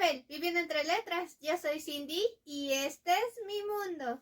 Anabel, viviendo entre letras, yo soy Cindy y este es mi mundo.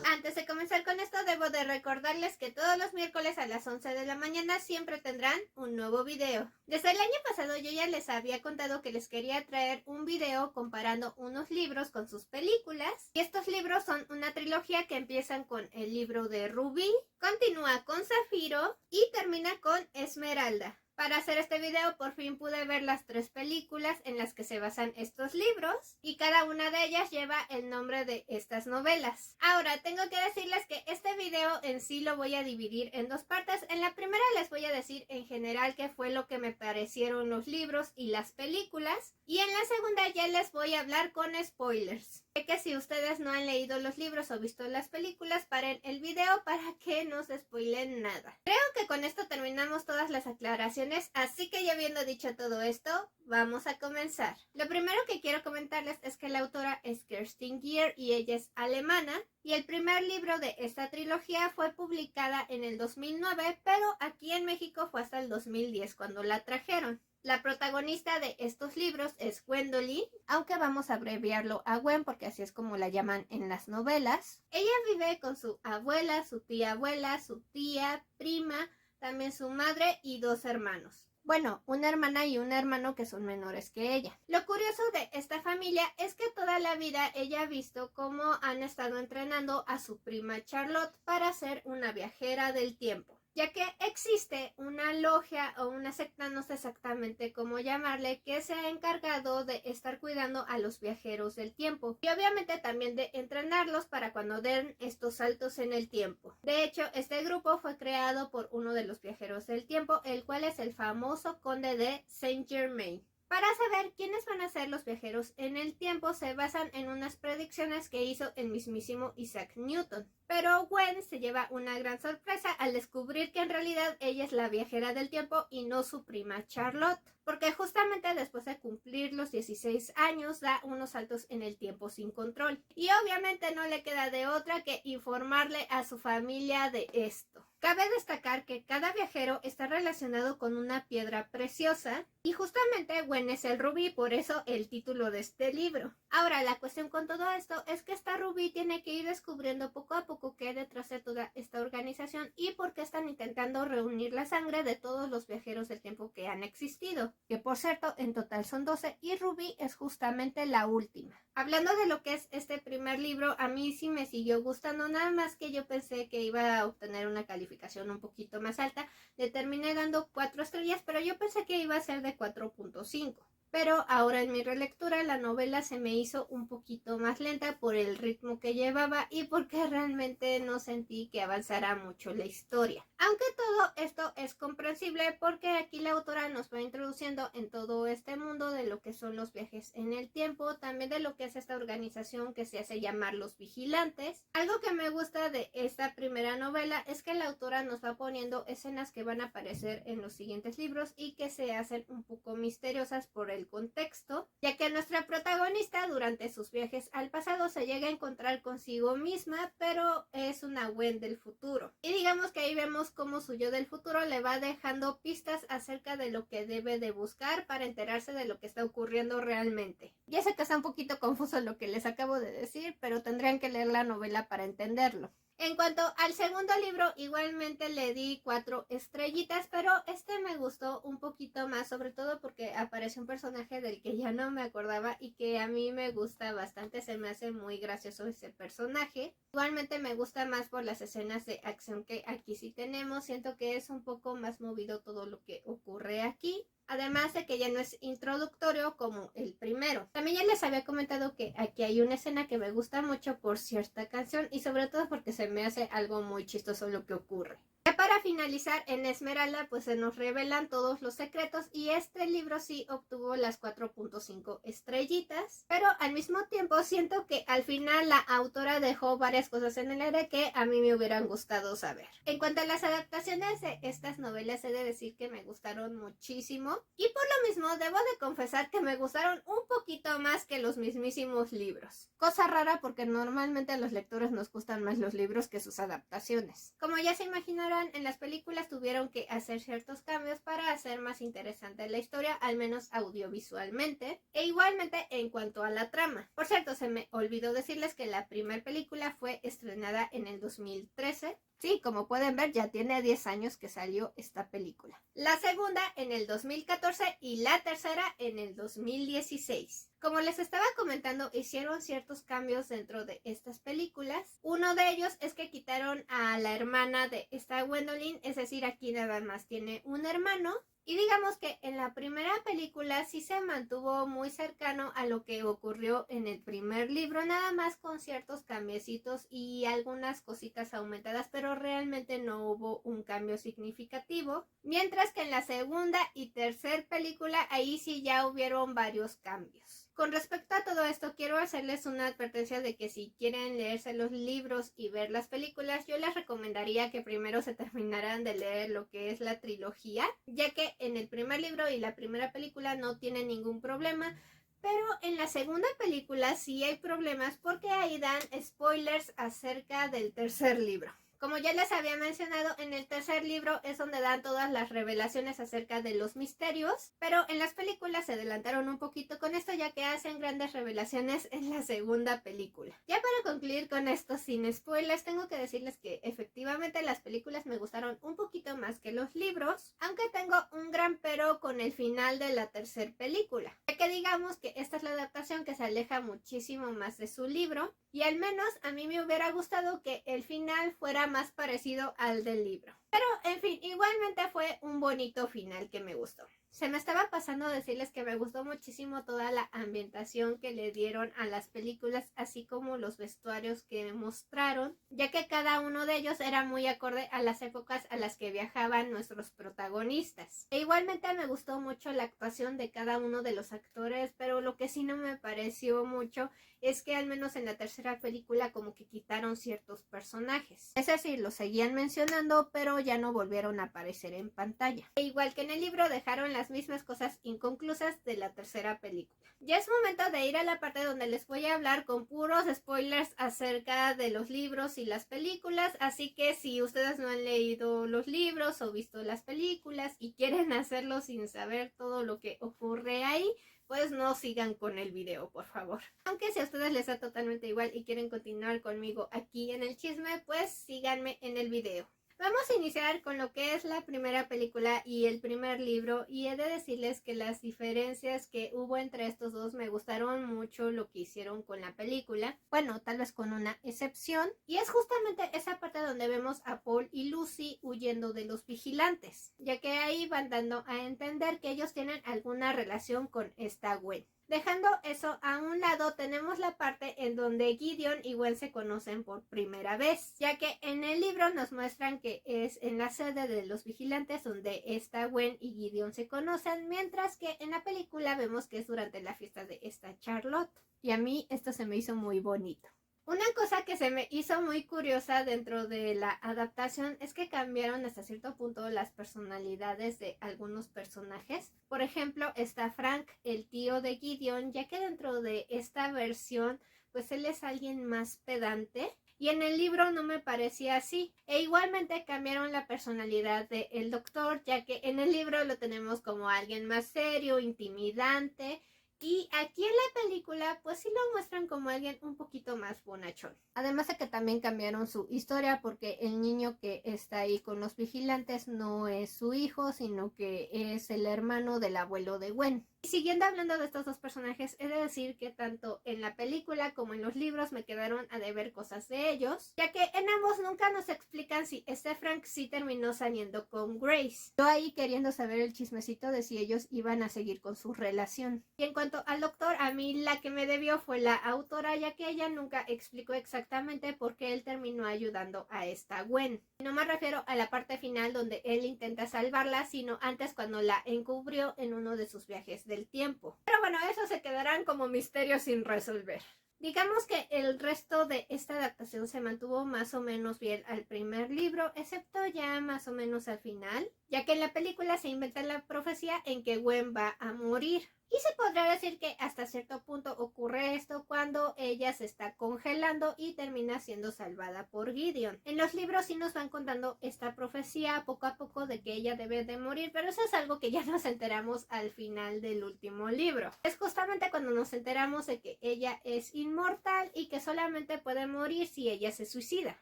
Antes de comenzar con esto, debo de recordarles que todos los miércoles a las 11 de la mañana siempre tendrán un nuevo video. Desde el año pasado yo ya les había contado que les quería traer un video comparando unos libros con sus películas. Y estos libros son una trilogía que empiezan con el libro de Rubí, continúa con Zafiro y termina con Esmeralda. Para hacer este video por fin pude ver las 3 películas en las que se basan estos libros y cada una de ellas lleva el nombre de estas novelas. Ahora tengo que decirles que este video en sí lo voy a dividir en 2 partes. En la primera les voy a decir en general qué fue lo que me parecieron los libros y las películas, y en la segunda ya les voy a hablar con spoilers. Sé que si ustedes no han leído los libros o visto las películas, paren el video para que no se spoilen nada. Creo que con esto terminamos todas las aclaraciones, así que ya habiendo dicho todo esto, vamos a comenzar. Lo primero que quiero comentarles es que la autora es Kerstin Gier y ella es alemana, y el primer libro de esta trilogía fue publicada en el 2009, pero aquí en México fue hasta el 2010 cuando la trajeron. La protagonista de estos libros es Gwendolyn, aunque vamos a abreviarlo a Gwen porque así es como la llaman en las novelas. Ella vive con su abuela, su tía, prima, también su madre y 2 hermanos. Bueno, una hermana y un hermano que son menores que ella. Lo curioso de esta familia es que toda la vida ella ha visto cómo han estado entrenando a su prima Charlotte para ser una viajera del tiempo, ya que existe una logia o una secta, no sé exactamente cómo llamarle, que se ha encargado de estar cuidando a los viajeros del tiempo y obviamente también de entrenarlos para cuando den estos saltos en el tiempo. De hecho, este grupo fue creado por uno de los viajeros del tiempo, el cual es el famoso conde de Saint Germain. Para saber quiénes van a ser los viajeros en el tiempo se basan en unas predicciones que hizo el mismísimo Isaac Newton. Pero Gwen se lleva una gran sorpresa al descubrir que en realidad ella es la viajera del tiempo y no su prima Charlotte, porque justamente después de cumplir los 16 años da unos saltos en el tiempo sin control. Y obviamente no le queda de otra que informarle a su familia de esto. Cabe destacar que cada viajero está relacionado con una piedra preciosa y justamente Gwen es el rubí, por eso el título de este libro. Ahora, la cuestión con todo esto es que esta rubí tiene que ir descubriendo poco a poco qué hay detrás de toda esta organización y por qué están intentando reunir la sangre de todos los viajeros del tiempo que han existido, que por cierto en total son 12 y Ruby es justamente la última. Hablando de lo que es este primer libro, a mí sí me siguió gustando, nada más que yo pensé que iba a obtener una calificación un poquito más alta. Le terminé dando 4 estrellas, pero yo pensé que iba a ser de 4.5. Pero ahora en mi relectura la novela se me hizo un poquito más lenta por el ritmo que llevaba y porque realmente no sentí que avanzara mucho la historia. Aunque todo esto es comprensible porque aquí la autora nos va introduciendo en todo este mundo de lo que son los viajes en el tiempo, también de lo que es esta organización que se hace llamar los vigilantes. Algo que me gusta de esta primera novela es que la autora nos va poniendo escenas que van a aparecer en los siguientes libros y que se hacen un poco misteriosas por el contexto, ya que nuestra protagonista durante sus viajes al pasado se llega a encontrar consigo misma, pero es una Gwen del futuro. Y digamos que ahí vemos cómo su yo del futuro le va dejando pistas acerca de lo que debe de buscar para enterarse de lo que está ocurriendo realmente. Ya sé que está un poquito confuso lo que les acabo de decir, pero tendrían que leer la novela para entenderlo. En cuanto al segundo libro, igualmente le di 4 estrellitas, pero este me gustó un poquito más, sobre todo porque aparece un personaje del que ya no me acordaba y que a mí me gusta bastante, se me hace muy gracioso ese personaje. Igualmente me gusta más por las escenas de acción que aquí sí tenemos, siento que es un poco más movido todo lo que ocurre aquí. Además de que ya no es introductorio como el primero. También ya les había comentado que aquí hay una escena que me gusta mucho por cierta canción y sobre todo porque se me hace algo muy chistoso lo que ocurre. Ya para finalizar, en Esmeralda pues se nos revelan todos los secretos y este libro sí obtuvo las 4.5 estrellitas, pero al mismo tiempo siento que al final la autora dejó varias cosas en el aire que a mí me hubieran gustado saber. En cuanto a las adaptaciones de estas novelas, he de decir que me gustaron muchísimo y por lo mismo debo de confesar que me gustaron un poquito más que los mismísimos libros. Cosa rara porque normalmente a los lectores nos gustan más los libros que sus adaptaciones. Como ya se imaginarán, sabrán, en las películas tuvieron que hacer ciertos cambios para hacer más interesante la historia, al menos audiovisualmente, e igualmente en cuanto a la trama. Por cierto, se me olvidó decirles que la primera película fue estrenada en el 2013. Sí, como pueden ver, ya tiene 10 años que salió esta película. La segunda en el 2014 y la tercera en el 2016. Como les estaba comentando, hicieron ciertos cambios dentro de estas películas. Uno de ellos es que quitaron a la hermana de esta Gwendolyn, es decir, aquí nada más tiene un hermano. Y digamos que en la primera película sí se mantuvo muy cercano a lo que ocurrió en el primer libro, nada más con ciertos cambiecitos y algunas cositas aumentadas, pero realmente no hubo un cambio significativo. Mientras que en la segunda y tercera película ahí sí ya hubieron varios cambios. Con respecto a todo esto, quiero hacerles una advertencia de que si quieren leerse los libros y ver las películas, yo les recomendaría que primero se terminaran de leer lo que es la trilogía, ya que en el primer libro y la primera película no tienen ningún problema, pero en la segunda película sí hay problemas porque ahí dan spoilers acerca del tercer libro. Como ya les había mencionado, en el tercer libro es donde dan todas las revelaciones acerca de los misterios, pero en las películas se adelantaron un poquito con esto, ya que hacen grandes revelaciones en la segunda película. Ya para concluir con esto sin spoilers, tengo que decirles que efectivamente las películas me gustaron un poquito más que los libros, aunque tengo un gran pero con el final de la tercera película, ya que digamos que esta es la adaptación que se aleja muchísimo más de su libro, y al menos a mí me hubiera gustado que el final fuera más parecido al del libro. Pero, en fin, igualmente fue un bonito final que me gustó. Se me estaba pasando decirles que me gustó muchísimo toda la ambientación que le dieron a las películas, así como los vestuarios que mostraron, ya que cada uno de ellos era muy acorde a las épocas a las que viajaban nuestros protagonistas. E igualmente me gustó mucho la actuación de cada uno de los actores, pero lo que sí no me pareció mucho es que al menos en la tercera película como que quitaron ciertos personajes. Es decir, los seguían mencionando, pero ya no volvieron a aparecer en pantalla. E igual que en el libro dejaron las mismas cosas inconclusas de la tercera película. Ya es momento de ir a la parte donde les voy a hablar con puros spoilers acerca de los libros y las películas, así que si ustedes no han leído los libros o visto las películas y quieren hacerlo sin saber todo lo que ocurre ahí, pues no sigan con el video, por favor. Aunque si a ustedes les da totalmente igual y quieren continuar conmigo aquí en el chisme, pues síganme en el video. Vamos a iniciar con lo que es la primera película y el primer libro, y he de decirles que las diferencias que hubo entre estos dos me gustaron mucho lo que hicieron con la película, bueno, tal vez con una excepción, y es justamente esa parte donde vemos a Paul y Lucy huyendo de los vigilantes, ya que ahí van dando a entender que ellos tienen alguna relación con esta Gwen. Dejando eso a un lado, tenemos la parte en donde Gideon y Gwen se conocen por primera vez, ya que en el libro nos muestran que es en la sede de los vigilantes donde esta Gwen y Gideon se conocen, mientras que en la película vemos que es durante la fiesta de esta Charlotte. Y a mí esto se me hizo muy bonito. Una cosa que se me hizo muy curiosa dentro de la adaptación es que cambiaron hasta cierto punto las personalidades de algunos personajes. Por ejemplo, está Frank, el tío de Gideon, ya que dentro de esta versión, pues él es alguien más pedante. Y en el libro no me parecía así. E igualmente cambiaron la personalidad del doctor, ya que en el libro lo tenemos como alguien más serio, intimidante. Y aquí en la película pues sí lo muestran como alguien un poquito más bonachón. Además de que también cambiaron su historia porque el niño que está ahí con los vigilantes no es su hijo, sino que es el hermano del abuelo de Gwen. Y siguiendo hablando de estos dos personajes, he de decir que tanto en la película como en los libros me quedaron a deber cosas de ellos, ya que en ambos nunca nos explican si este Frank sí terminó saliendo con Grace. Yo ahí queriendo saber el chismecito de si ellos iban a seguir con su relación. Y en cuanto al doctor, a mí la que me debió fue la autora, ya que ella nunca explicó exactamente por qué él terminó ayudando a esta Gwen. No me refiero a la parte final donde él intenta salvarla, sino antes cuando la encubrió en uno de sus viajes del tiempo. Pero bueno, eso se quedarán como misterios sin resolver. Digamos que el resto de esta adaptación se mantuvo más o menos bien al primer libro, excepto ya más o menos al final, ya que en la película se inventa la profecía en que Gwen va a morir. Y se podría decir que hasta cierto punto ocurre esto cuando ella se está congelando y termina siendo salvada por Gideon. En los libros sí nos van contando esta profecía poco a poco de que ella debe de morir, pero eso es algo que ya nos enteramos al final del último libro. Es justamente cuando nos enteramos de que ella es inmortal y que solamente puede morir si ella se suicida.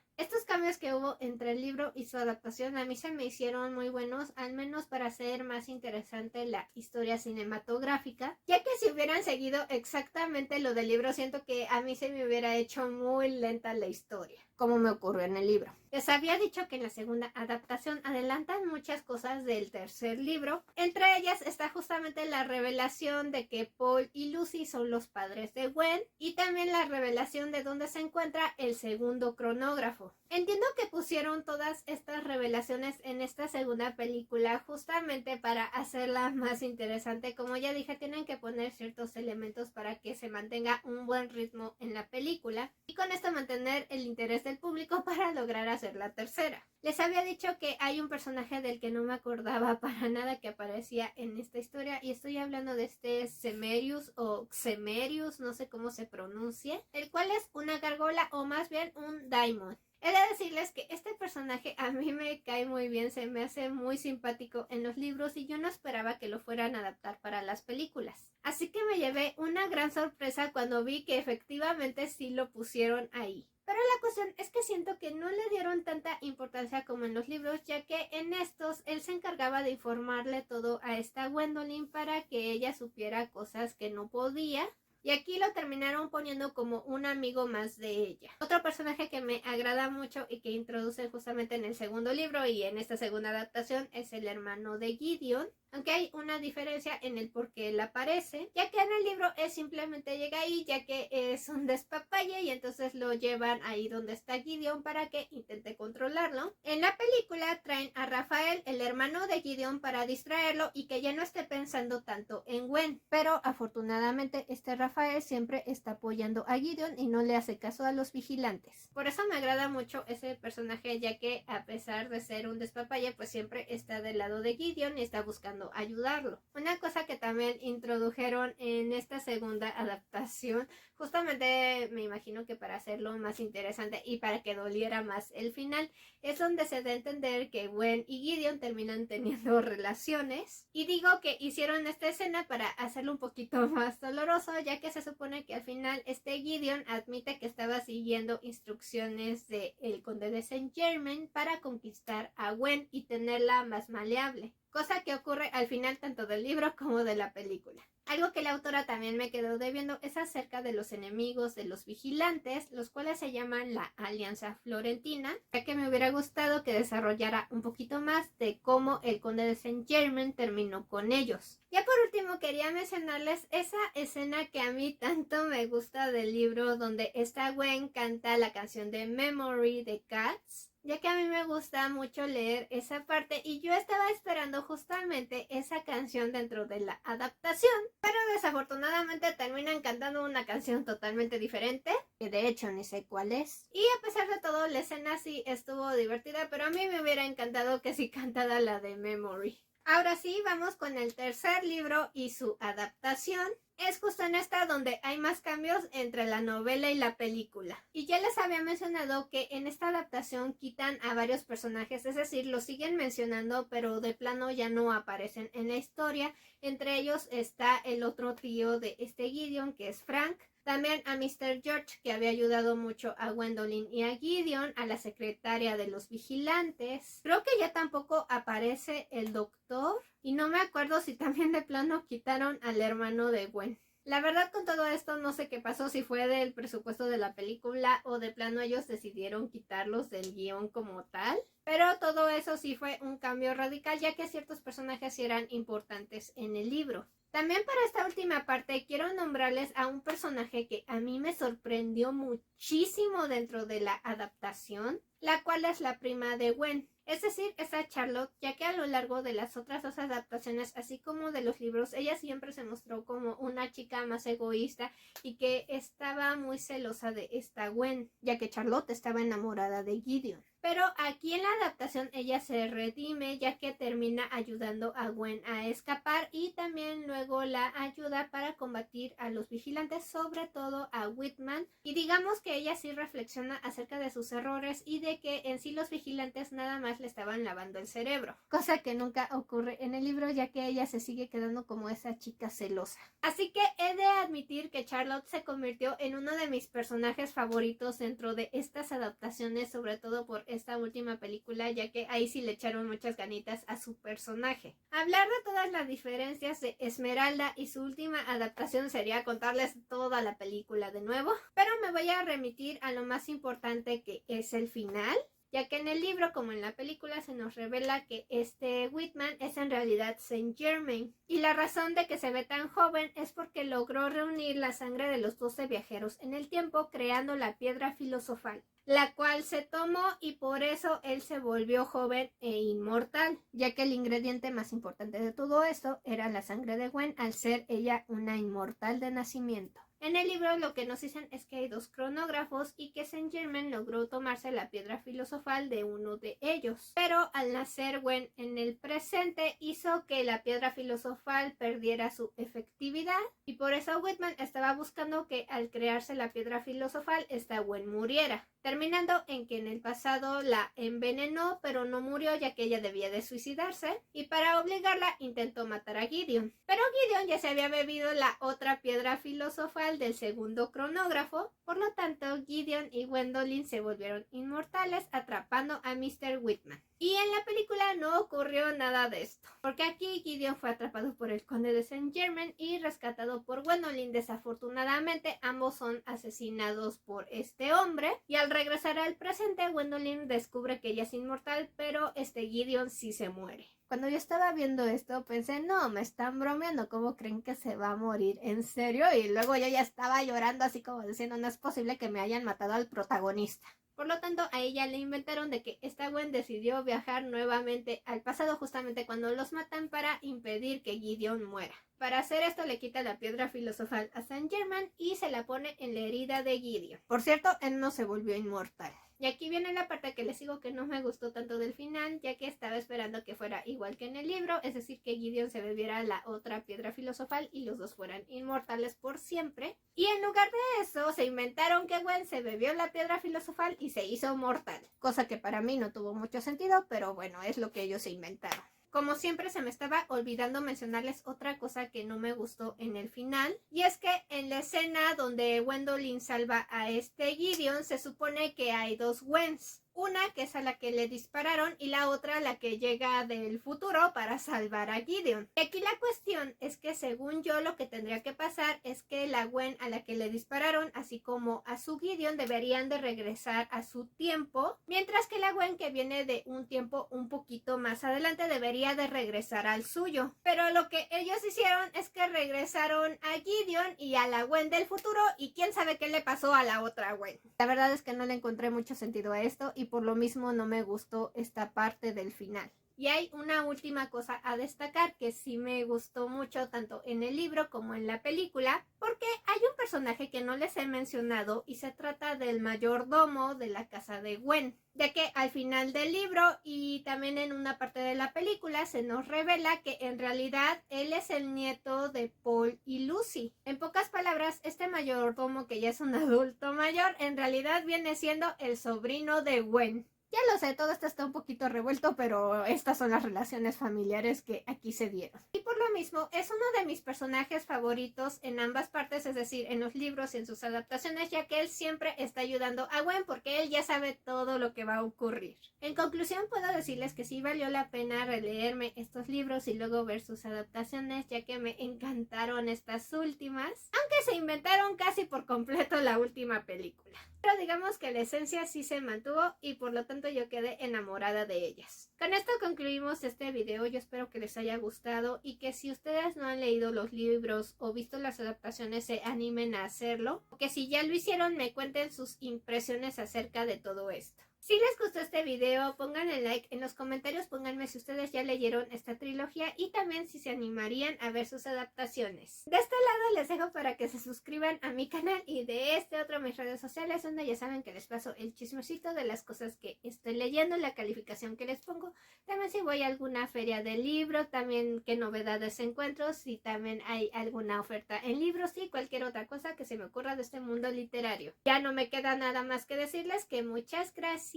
Estos cambios que hubo entre el libro y su adaptación a mí se me hicieron muy buenos, al menos para hacer más interesante la historia cinematográfica, ya que si hubieran seguido exactamente lo del libro, siento que a mí se me hubiera hecho muy lenta la historia, como me ocurrió en el libro. Les había dicho que en la segunda adaptación adelantan muchas cosas del tercer libro. Entre ellas está justamente la revelación de que Paul y Lucy son los padres de Gwen y también la revelación de dónde se encuentra el segundo cronógrafo. Entiendo que pusieron todas estas revelaciones en esta segunda película justamente para hacerla más interesante. Como ya dije, tienen que poner ciertos elementos para que se mantenga un buen ritmo en la película y con esto mantener el interés del público para lograr hacer la tercera. Les había dicho que hay un personaje del que no me acordaba para nada que aparecía en esta historia y estoy hablando de este Semerius o Xemerius, no sé cómo se pronuncie, el cual es una gárgola o más bien un daimon. He de decirles que este personaje a mí me cae muy bien, se me hace muy simpático en los libros y yo no esperaba que lo fueran a adaptar para las películas. Así que me llevé una gran sorpresa cuando vi que efectivamente sí lo pusieron ahí. Pero la cuestión es que siento que no le dieron tanta importancia como en los libros, ya que en estos él se encargaba de informarle todo a esta Gwendolyn para que ella supiera cosas que no podía. Y aquí lo terminaron poniendo como un amigo más de ella. Otro personaje que me agrada mucho y que introduce justamente en el segundo libro y en esta segunda adaptación es el hermano de Gideon. Aunque hay una diferencia en el por qué él aparece, ya que en el libro él simplemente llega ahí, ya que es un despapalle y entonces lo llevan ahí donde está Gideon para que intente controlarlo. En la película traen a Rafael, el hermano de Gideon, para distraerlo y que ya no esté pensando tanto en Gwen. Pero afortunadamente este Rafael siempre está apoyando a Gideon y no le hace caso a los vigilantes. Por eso me agrada mucho ese personaje, ya que a pesar de ser un despapalle, pues siempre está del lado de Gideon y está buscando ayudarlo. Una cosa que también introdujeron en esta segunda adaptación, justamente me imagino que para hacerlo más interesante y para que doliera más el final, es donde se da a entender que Gwen y Gideon terminan teniendo relaciones. Y digo que hicieron esta escena para hacerlo un poquito más doloroso, ya que se supone que al final Gideon admite que estaba siguiendo instrucciones del conde de Saint Germain para conquistar a Gwen y tenerla más maleable. Cosa que ocurre al final tanto del libro como de la película. Algo que la autora también me quedó debiendo es acerca de los enemigos de los vigilantes, los cuales se llaman la Alianza Florentina, ya que me hubiera gustado que desarrollara un poquito más de cómo el conde de Saint Germain terminó con ellos. Ya por último quería mencionarles esa escena que a mí tanto me gusta del libro, donde esta Gwen canta la canción de Memory de Cats, ya que a mí me gusta mucho leer esa parte y yo estaba esperando justamente esa canción dentro de la adaptación, pero desafortunadamente terminan cantando una canción totalmente diferente, que de hecho ni sé cuál es. Y a pesar de todo, la escena sí estuvo divertida, pero a mí me hubiera encantado que sí cantara la de Memory. Ahora sí, vamos con el tercer libro y su adaptación. Es justo en esta donde hay más cambios entre la novela y la película. Y ya les había mencionado que en esta adaptación quitan a varios personajes, es decir, los siguen mencionando, pero de plano ya no aparecen en la historia. Entre ellos está el otro tío de Gideon, que es Frank. También a Mr. George, que había ayudado mucho a Gwendolyn y a Gideon, a la secretaria de los vigilantes. Creo que ya tampoco aparece el doctor. Y no me acuerdo si también de plano quitaron al hermano de Gwen. La verdad, con todo esto no sé qué pasó, si fue del presupuesto de la película o de plano ellos decidieron quitarlos del guión como tal. Pero todo eso sí fue un cambio radical, ya que ciertos personajes sí eran importantes en el libro. También para esta última parte quiero nombrarles a un personaje que a mí me sorprendió muchísimo dentro de la adaptación, la cual es la prima de Gwen. Es decir, esa Charlotte, ya que a lo largo de las otras dos adaptaciones, así como de los libros, ella siempre se mostró como una chica más egoísta y que estaba muy celosa de esta Gwen, ya que Charlotte estaba enamorada de Gideon. Pero aquí en la adaptación ella se redime, ya que termina ayudando a Gwen a escapar y también luego la ayuda para combatir a los vigilantes, sobre todo a Whitman. Y digamos que ella sí reflexiona acerca de sus errores y de que en sí los vigilantes nada más le estaban lavando el cerebro, cosa que nunca ocurre en el libro, ya que ella se sigue quedando como esa chica celosa. Así que he de admitir que Charlotte se convirtió en uno de mis personajes favoritos dentro de estas adaptaciones, sobre todo por esta última película, ya que ahí sí le echaron muchas ganitas a su personaje. Hablar de todas las diferencias de Esmeralda y su última adaptación sería contarles toda la película de nuevo, pero me voy a remitir a lo más importante, que es el final, ya que en el libro como en la película se nos revela que este Whitman es en realidad Saint Germain, y la razón de que se ve tan joven es porque logró reunir la sangre de los 12 viajeros en el tiempo creando la piedra filosofal, la cual se tomó, y por eso él se volvió joven e inmortal, ya que el ingrediente más importante de todo esto era la sangre de Gwen, al ser ella una inmortal de nacimiento. En el libro lo que nos dicen es que hay 2 cronógrafos y que Saint Germain logró tomarse la piedra filosofal de uno de ellos, pero al nacer Gwen en el presente hizo que la piedra filosofal perdiera su efectividad, y por eso Whitman estaba buscando que al crearse la piedra filosofal esta Gwen muriera, terminando en que en el pasado la envenenó, pero no murió ya que ella debía de suicidarse, y para obligarla intentó matar a Gideon. Pero Gideon ya se había bebido la otra piedra filosofal del segundo cronógrafo, por lo tanto Gideon y Gwendolyn se volvieron inmortales atrapando a Mr. Whitman. Y en la película no ocurrió nada de esto, porque aquí Gideon fue atrapado por el conde de Saint Germain y rescatado por Gwendolyn. Desafortunadamente ambos son asesinados por este hombre, y al regresar al presente Gwendolyn descubre que ella es inmortal, pero Gideon sí se muere. Cuando yo estaba viendo esto pensé, no, me están bromeando, ¿cómo creen que se va a morir? ¿En serio? Y luego yo ya estaba llorando así como diciendo, no es posible que me hayan matado al protagonista. Por lo tanto, a ella le inventaron de que esta Gwen decidió viajar nuevamente al pasado justamente cuando los matan para impedir que Gideon muera. Para hacer esto le quita la piedra filosofal a Saint Germain y se la pone en la herida de Gideon. Por cierto, él no se volvió inmortal. Y aquí viene la parte que les digo que no me gustó tanto del final, ya que estaba esperando que fuera igual que en el libro, es decir, que Gideon se bebiera la otra piedra filosofal y los dos fueran inmortales por siempre. Y en lugar de eso, se inventaron que Gwen se bebió la piedra filosofal y se hizo mortal. Cosa que para mí no tuvo mucho sentido, pero bueno, es lo que ellos se inventaron. Como siempre se me estaba olvidando mencionarles otra cosa que no me gustó en el final, y es que en la escena donde Gwendolyn salva a Gideon se supone que hay 2 Gwens. Una que es a la que le dispararon y la otra la que llega del futuro para salvar a Gideon. Y aquí la cuestión es que según yo lo que tendría que pasar es que la Gwen a la que le dispararon, así como a su Gideon, deberían de regresar a su tiempo, mientras que la Gwen que viene de un tiempo un poquito más adelante debería de regresar al suyo. Pero lo que ellos hicieron es que regresaron a Gideon y a la Gwen del futuro, y quién sabe qué le pasó a la otra Gwen. La verdad es que no le encontré mucho sentido a esto y por lo mismo no me gustó esta parte del final. Y hay una última cosa a destacar que sí me gustó mucho tanto en el libro como en la película, porque hay un personaje que no les he mencionado y se trata del mayordomo de la casa de Gwen, ya que al final del libro y también en una parte de la película se nos revela que en realidad él es el nieto de Paul y Lucy. En pocas palabras, este mayordomo, que ya es un adulto mayor, en realidad viene siendo el sobrino de Gwen. Ya lo sé, todo esto está un poquito revuelto, pero estas son las relaciones familiares que aquí se dieron. Y por lo mismo, es uno de mis personajes favoritos en ambas partes, es decir, en los libros y en sus adaptaciones, ya que él siempre está ayudando a Gwen porque él ya sabe todo lo que va a ocurrir. En conclusión, puedo decirles que sí valió la pena releerme estos libros y luego ver sus adaptaciones, ya que me encantaron estas últimas, aunque se inventaron casi por completo la última película. Pero digamos que la esencia sí se mantuvo y por lo tanto yo quedé enamorada de ellas. Con esto concluimos este video. Yo espero que les haya gustado y que si ustedes no han leído los libros o visto las adaptaciones se animen a hacerlo, o que si ya lo hicieron me cuenten sus impresiones acerca de todo esto. Si les gustó este video, pongan el like, en los comentarios pónganme si ustedes ya leyeron esta trilogía y también si se animarían a ver sus adaptaciones. De este lado les dejo para que se suscriban a mi canal y de este otro mis redes sociales, donde ya saben que les paso el chismecito de las cosas que estoy leyendo, la calificación que les pongo, también si voy a alguna feria de libros, también qué novedades encuentro, si también hay alguna oferta en libros y cualquier otra cosa que se me ocurra de este mundo literario. Ya no me queda nada más que decirles que muchas gracias.